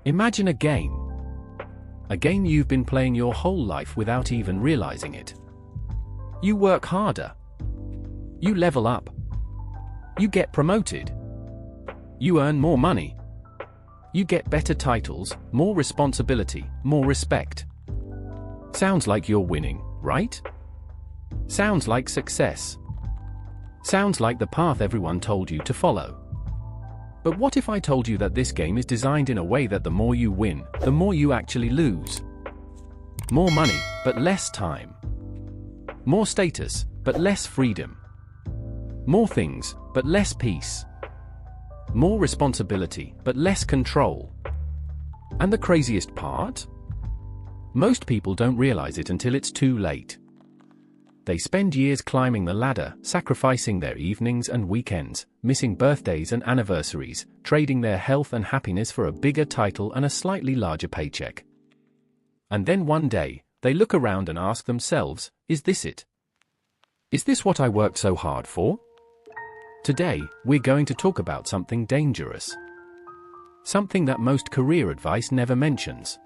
Imagine a game. A game you've been playing your whole life without even realizing it. You work harder. You level up. You get promoted. You earn more money. You get better titles, more responsibility, more respect. Sounds like you're winning, right? Sounds like success. Sounds like the path everyone told you to follow. But what if I told you that this game is designed in a way that the more you win, the more you actually lose? More money, but less time. More status, but less freedom. More things, but less peace. More responsibility, but less control. And the craziest part? Most people don't realize it until it's too late. They spend years climbing the ladder, sacrificing their evenings and weekends, missing birthdays and anniversaries, trading their health and happiness for a bigger title and a slightly larger paycheck. And then one day, they look around and ask themselves, is this it? Is this what I worked so hard for? Today, we're going to talk about something dangerous. Something that most career advice never mentions.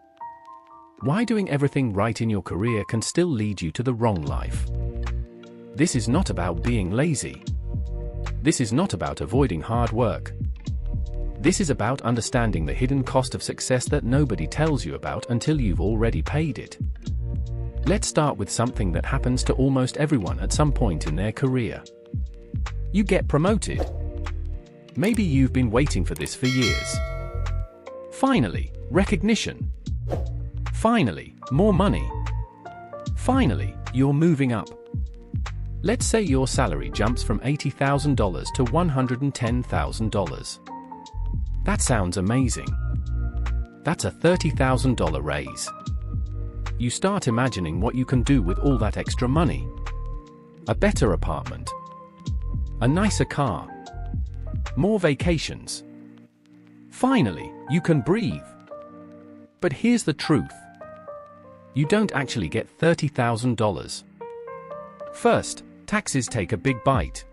Why doing everything right in your career can still lead you to the wrong life. This is not about being lazy. This is not about avoiding hard work. This is about understanding the hidden cost of success that nobody tells you about until you've already paid it. Let's start with something that happens to almost everyone at some point in their career. You get promoted. Maybe you've been waiting for this for years. Finally, recognition. Finally, more money. Finally, you're moving up. Let's say your salary jumps from $80,000 to $110,000. That sounds amazing. That's a $30,000 raise. You start imagining what you can do with all that extra money. A better apartment. A nicer car. More vacations. Finally, you can breathe. But here's the truth. You don't actually get $30,000. First, taxes take a big bite.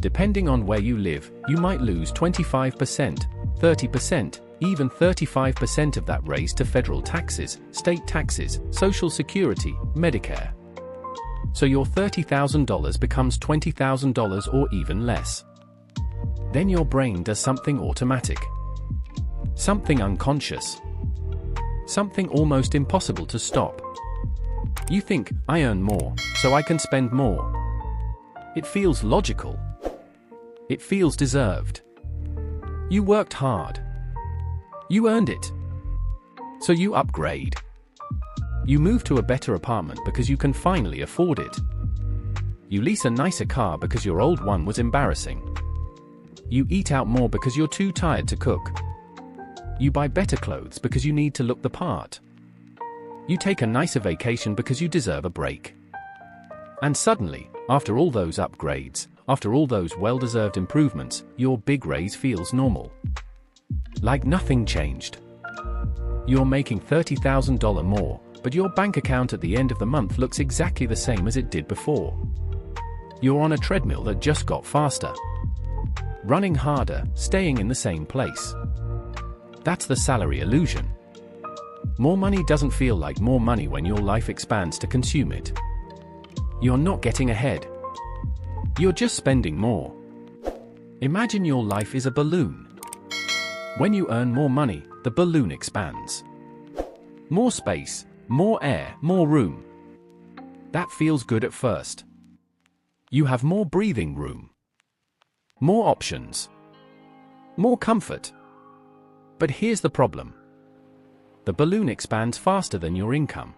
Depending on where you live, you might lose 25%, 30%, even 35% of that raise to federal taxes, state taxes, Social Security, Medicare. So your $30,000 becomes $20,000 or even less. Then your brain does something automatic. Something unconscious. Something almost impossible to stop. You think, I earn more, so I can spend more. It feels logical. It feels deserved. You worked hard. You earned it. So you upgrade. You move to a better apartment because you can finally afford it. You lease a nicer car because your old one was embarrassing. You eat out more because you're too tired to cook. You buy better clothes because you need to look the part. You take a nicer vacation because you deserve a break. And suddenly, after all those upgrades, after all those well-deserved improvements, your big raise feels normal. Like nothing changed. You're making $30,000 more, but your bank account at the end of the month looks exactly the same as it did before. You're on a treadmill that just got faster. Running harder, staying in the same place. That's the salary illusion. More money doesn't feel like more money when your life expands to consume it. You're not getting ahead. You're just spending more. Imagine your life is a balloon. When you earn more money, the balloon expands. More space, more air, more room. That feels good at first. You have more breathing room. More options. More comfort. But here's the problem. The balloon expands faster than your income.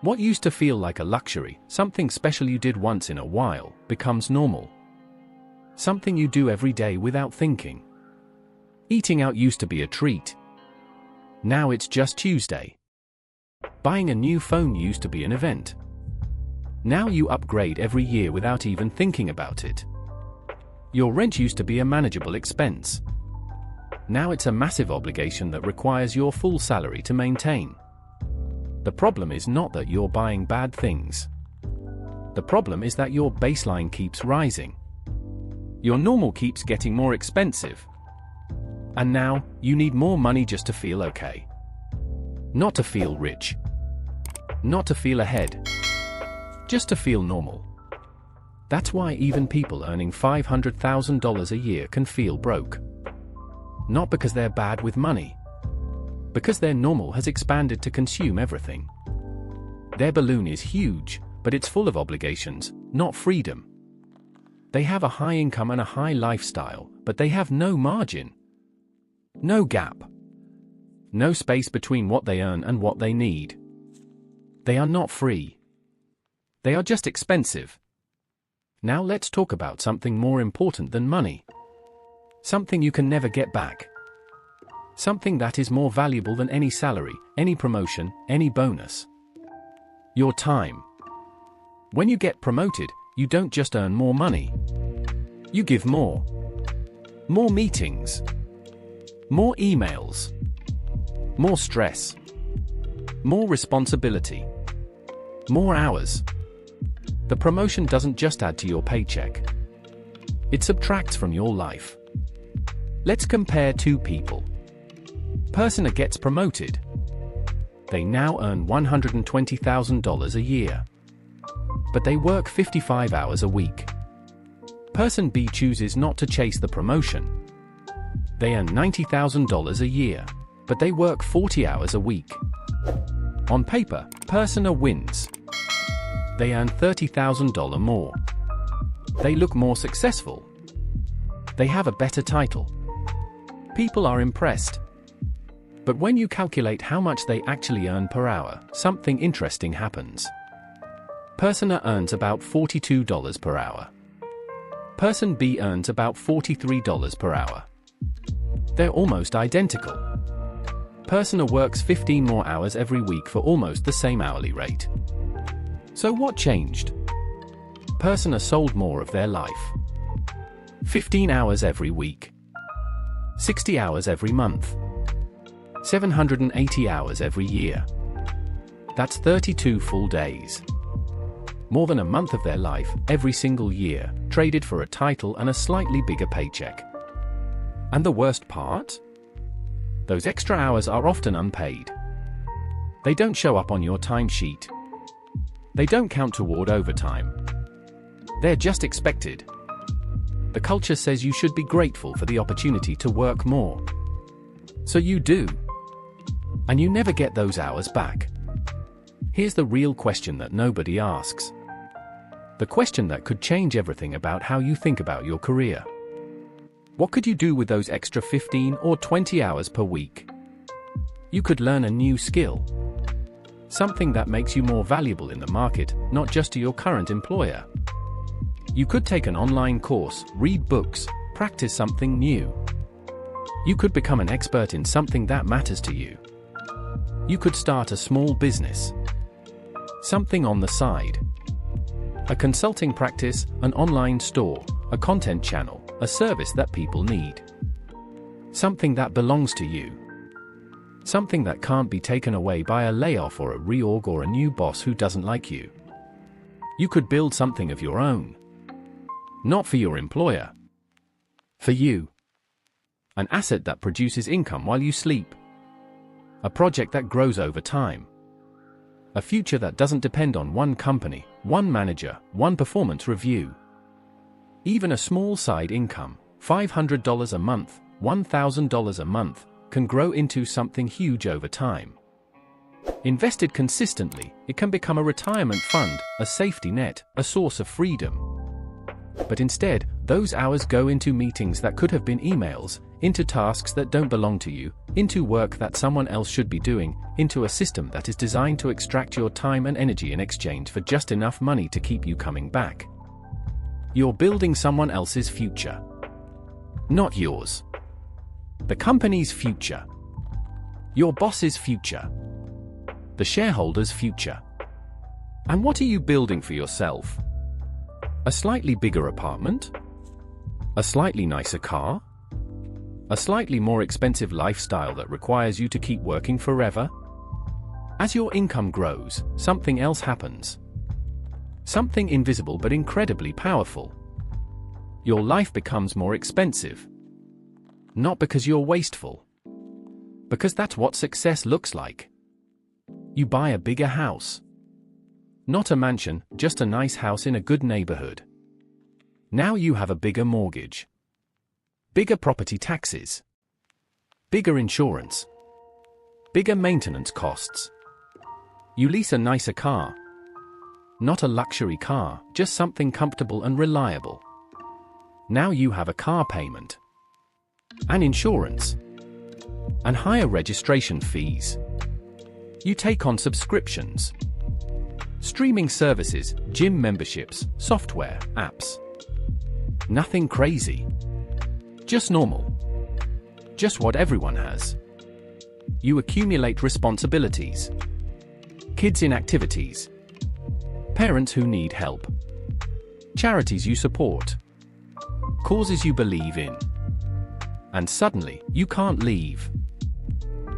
What used to feel like a luxury, something special you did once in a while, becomes normal. Something you do every day without thinking. Eating out used to be a treat. Now it's just Tuesday. Buying a new phone used to be an event. Now you upgrade every year without even thinking about it. Your rent used to be a manageable expense. Now it's a massive obligation that requires your full salary to maintain. The problem is not that you're buying bad things. The problem is that your baseline keeps rising. Your normal keeps getting more expensive. And now, you need more money just to feel okay. Not to feel rich. Not to feel ahead. Just to feel normal. That's why even people earning $500,000 a year can feel broke. Not because they're bad with money. Because their normal has expanded to consume everything. Their balloon is huge, but it's full of obligations, not freedom. They have a high income and a high lifestyle, but they have no margin. No gap. No space between what they earn and what they need. They are not free. They are just expensive. Now let's talk about something more important than money. Something you can never get back. Something that is more valuable than any salary, any promotion, any bonus. Your time. When you get promoted, you don't just earn more money. You give more. More meetings. More emails. More stress. More responsibility. More hours. The promotion doesn't just add to your paycheck. It subtracts from your life. Let's compare two people. Person A gets promoted. They now earn $120,000 a year. But they work 55 hours a week. Person B chooses not to chase the promotion. They earn $90,000 a year, but they work 40 hours a week. On paper, Person A wins. They earn $30,000 more. They look more successful. They have a better title. People are impressed. But when you calculate how much they actually earn per hour, something interesting happens. Person A earns about $42 per hour. Person B earns about $43 per hour. They're almost identical. Person A works 15 more hours every week for almost the same hourly rate. So what changed? Person A sold more of their life. 15 hours every week. 60 hours every month. 780 hours every year. That's 32 full days. More than a month of their life, every single year, traded for a title and a slightly bigger paycheck. And the worst part? Those extra hours are often unpaid. They don't show up on your timesheet. They don't count toward overtime. They're just expected. The culture says you should be grateful for the opportunity to work more. So you do. And you never get those hours back. Here's the real question that nobody asks. The question that could change everything about how you think about your career. What could you do with those extra 15 or 20 hours per week? You could learn a new skill. Something that makes you more valuable in the market, not just to your current employer. You could take an online course, read books, practice something new. You could become an expert in something that matters to you. You could start a small business. Something on the side. A consulting practice, an online store, a content channel, a service that people need. Something that belongs to you. Something that can't be taken away by a layoff or a reorg or a new boss who doesn't like you. You could build something of your own. Not for your employer. For you. An asset that produces income while you sleep. A project that grows over time. A future that doesn't depend on one company, one manager, one performance review. Even a small side income, $500 a month, $1,000 a month, can grow into something huge over time. Invested consistently, it can become a retirement fund, a safety net, a source of freedom. But instead, those hours go into meetings that could have been emails, into tasks that don't belong to you, into work that someone else should be doing, into a system that is designed to extract your time and energy in exchange for just enough money to keep you coming back. You're building someone else's future. Not yours. The company's future. Your boss's future. The shareholders' future. And what are you building for yourself? A slightly bigger apartment? A slightly nicer car? A slightly more expensive lifestyle that requires you to keep working forever? As your income grows, something else happens. Something invisible but incredibly powerful. Your life becomes more expensive. Not because you're wasteful. Because that's what success looks like. You buy a bigger house. Not a mansion, just a nice house in a good neighborhood. Now you have a bigger mortgage. Bigger property taxes. Bigger insurance. Bigger maintenance costs. You lease a nicer car. Not a luxury car, just something comfortable and reliable. Now you have a car payment. And insurance. And higher registration fees. You take on subscriptions. Streaming services, gym memberships, software, apps. Nothing crazy. Just normal. Just what everyone has. You accumulate responsibilities. Kids in activities. Parents who need help. Charities you support. Causes you believe in. And suddenly, you can't leave.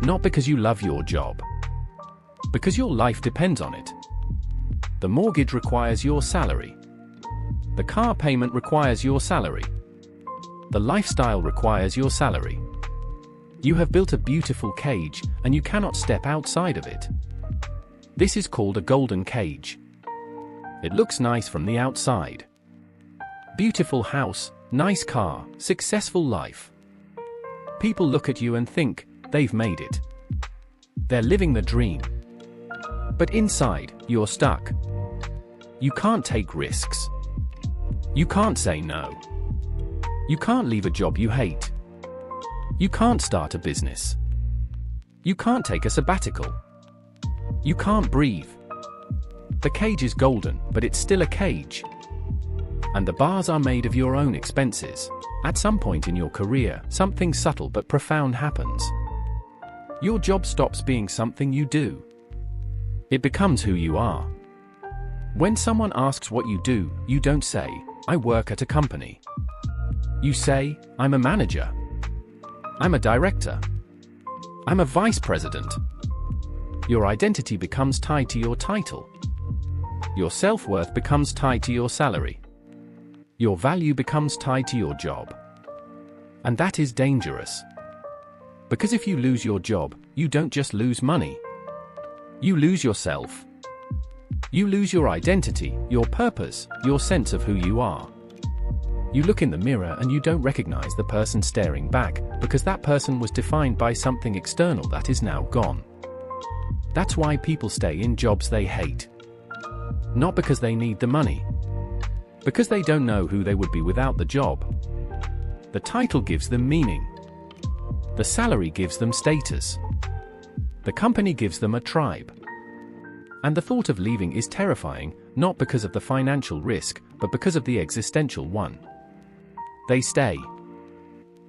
Not because you love your job. Because your life depends on it. The mortgage requires your salary. The car payment requires your salary. The lifestyle requires your salary. You have built a beautiful cage, and you cannot step outside of it. This is called a golden cage. It looks nice from the outside. Beautiful house, nice car, successful life. People look at you and think, they've made it. They're living the dream. But inside, you're stuck. You can't take risks. You can't say no. You can't leave a job you hate. You can't start a business. You can't take a sabbatical. You can't breathe. The cage is golden, but it's still a cage. And the bars are made of your own expenses. At some point in your career, something subtle but profound happens. Your job stops being something you do. It becomes who you are. When someone asks what you do, you don't say, I work at a company. You say, I'm a manager. I'm a director. I'm a vice president. Your identity becomes tied to your title. Your self-worth becomes tied to your salary. Your value becomes tied to your job. And that is dangerous. Because if you lose your job, you don't just lose money. You lose yourself. You lose your identity, your purpose, your sense of who you are. You look in the mirror and you don't recognize the person staring back, because that person was defined by something external that is now gone. That's why people stay in jobs they hate. Not because they need the money. Because they don't know who they would be without the job. The title gives them meaning. The salary gives them status. The company gives them a tribe. And the thought of leaving is terrifying, not because of the financial risk, but because of the existential one. They stay.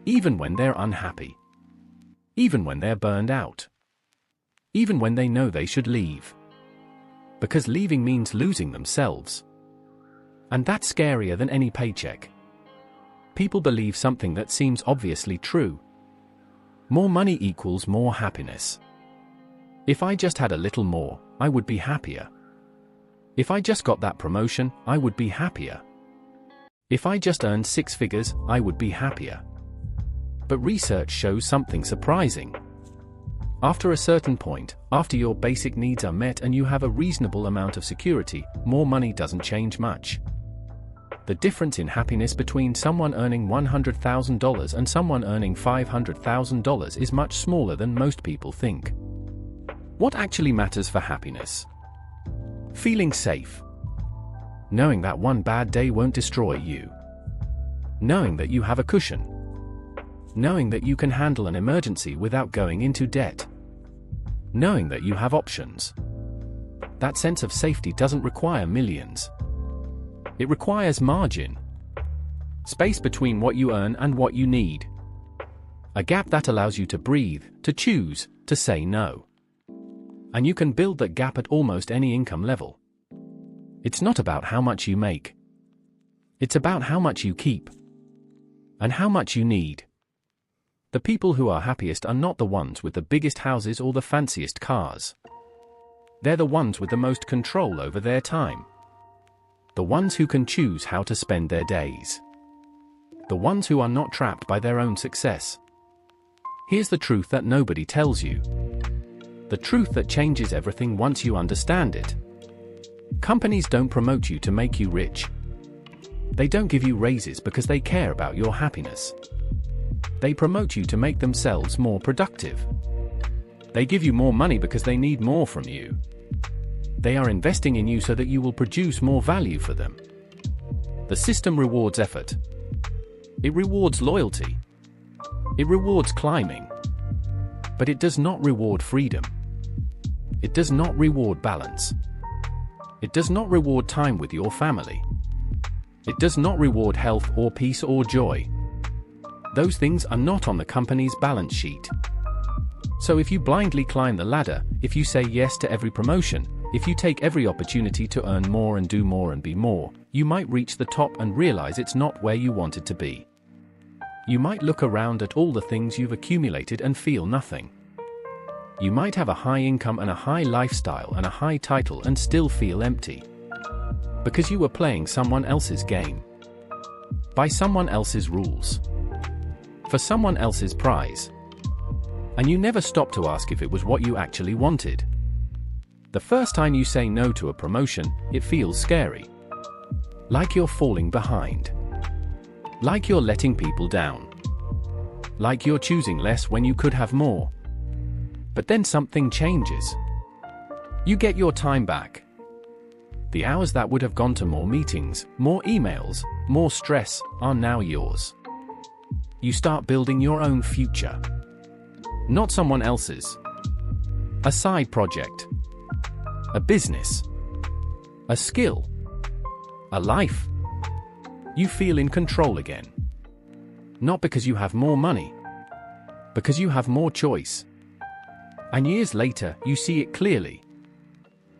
Even when they're unhappy. Even when they're burned out. Even when they know they should leave. Because leaving means losing themselves. And that's scarier than any paycheck. People believe something that seems obviously true. More money equals more happiness. If I just had a little more, I would be happier. If I just got that promotion, I would be happier. If I just earned 6 figures, I would be happier. But research shows something surprising. After a certain point, after your basic needs are met and you have a reasonable amount of security, more money doesn't change much. The difference in happiness between someone earning $100,000 and someone earning $500,000 is much smaller than most people think. What actually matters for happiness? Feeling safe. Knowing that one bad day won't destroy you. Knowing that you have a cushion. Knowing that you can handle an emergency without going into debt. Knowing that you have options. That sense of safety doesn't require millions. It requires margin. Space between what you earn and what you need. A gap that allows you to breathe, to choose, to say no. And you can build that gap at almost any income level. It's not about how much you make. It's about how much you keep. And how much you need. The people who are happiest are not the ones with the biggest houses or the fanciest cars. They're the ones with the most control over their time. The ones who can choose how to spend their days. The ones who are not trapped by their own success. Here's the truth that nobody tells you. The truth that changes everything once you understand it. Companies don't promote you to make you rich. They don't give you raises because they care about your happiness. They promote you to make themselves more productive. They give you more money because they need more from you. They are investing in you so that you will produce more value for them. The system rewards effort. It rewards loyalty. It rewards climbing. But it does not reward freedom. It does not reward balance. It does not reward time with your family. It does not reward health or peace or joy. Those things are not on the company's balance sheet. So if you blindly climb the ladder, if you say yes to every promotion, if you take every opportunity to earn more and do more and be more, you might reach the top and realize it's not where you wanted to be. You might look around at all the things you've accumulated and feel nothing. You might have a high income and a high lifestyle and a high title and still feel empty. Because you were playing someone else's game. By someone else's rules. For someone else's prize. And you never stopped to ask if it was what you actually wanted. The first time you say no to a promotion, it feels scary. Like you're falling behind. Like you're letting people down. Like you're choosing less when you could have more. But then something changes. You get your time back. The hours that would have gone to more meetings, more emails, more stress, are now yours. You start building your own future. Not someone else's. A side project. A business. A skill. A life. You feel in control again. Not because you have more money. Because you have more choice. And years later, you see it clearly.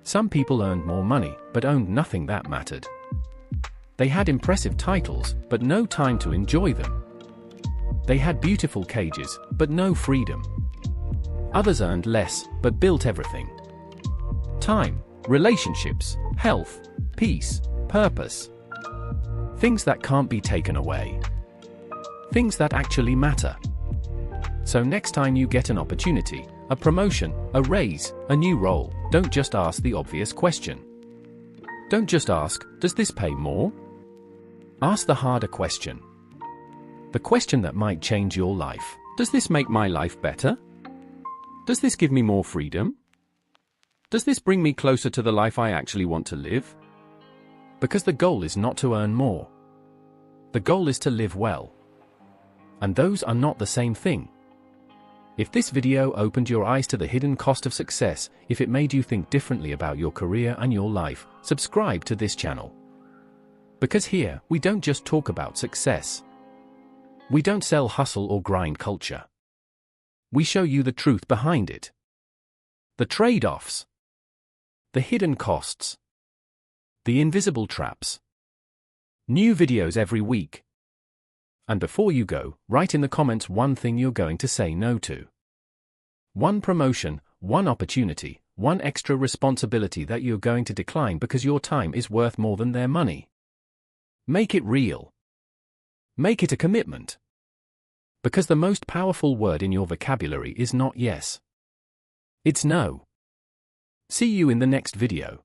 Some people earned more money, but owned nothing that mattered. They had impressive titles, but no time to enjoy them. They had beautiful cages, but no freedom. Others earned less, but built everything. Time, relationships, health, peace, purpose. Things that can't be taken away. Things that actually matter. So next time you get an opportunity, a promotion, a raise, a new role, don't just ask the obvious question. Don't just ask, does this pay more? Ask the harder question. The question that might change your life. Does this make my life better? Does this give me more freedom? Does this bring me closer to the life I actually want to live? Because the goal is not to earn more. The goal is to live well. And those are not the same thing. If this video opened your eyes to the hidden cost of success, if it made you think differently about your career and your life, subscribe to this channel. Because here, we don't just talk about success. We don't sell hustle or grind culture. We show you the truth behind it. The trade-offs. The hidden costs. The invisible traps. New videos every week. And before you go, write in the comments one thing you're going to say no to. One promotion, one opportunity, one extra responsibility that you're going to decline because your time is worth more than their money. Make it real. Make it a commitment. Because the most powerful word in your vocabulary is not yes. It's no. See you in the next video.